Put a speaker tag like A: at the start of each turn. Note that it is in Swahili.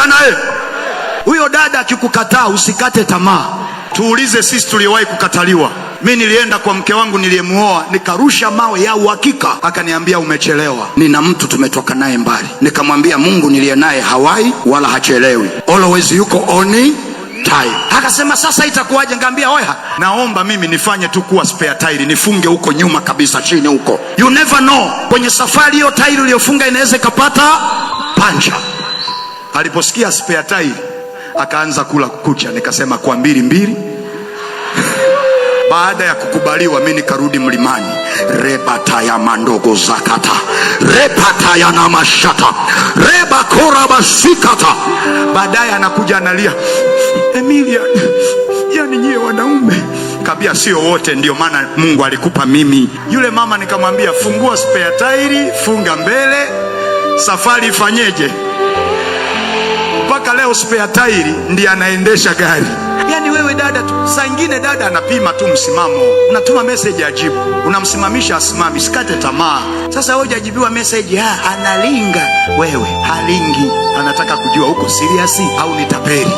A: Bwana huyo dada akikukataa usikate tamaa. Tuulize sisi tuliwahi kukataliwa. Mimi nilienda kwa mke wangu niliyemuoa, nikarusha mawe ya uhakika, akaniambia umechelewa, nina mtu tumetoka naye mbali. Nikamwambia Mungu niliye naye hawai wala hachelewi, always yuko on time. Akasema sasa itakuwaje? Ngambia oya, naomba mimi nifanye tu kuwa spare tire, nifunge huko nyuma kabisa chini huko. You never know, kwenye safari hiyo tire uliyofunga inaweza ikapata pancha. Aliposikia spare tire akaanza kula kucha. Nikasema kwa mbili baada ya kukubaliwa mimi nikarudi mlimani. Rebata ya mandogo zakata, repata ya namashata, reba kora basikata. Baadaye anakuja analia, Emilia, yani nyie wanaume. Kabia sio wote, ndio maana Mungu alikupa mimi. Yule mama nikamwambia fungua spare tire, funga mbele, safari ifanyeje? Mpaka leo spare tire ndiye anaendesha gari. Yani wewe dada tu, saa ingine dada anapima tu msimamo, unatuma message ajibu, unamsimamisha asimami, sikate tamaa. Sasa wewe hujajibiwa message, analinga, wewe halingi, anataka kujua uko serious au ni tapeli.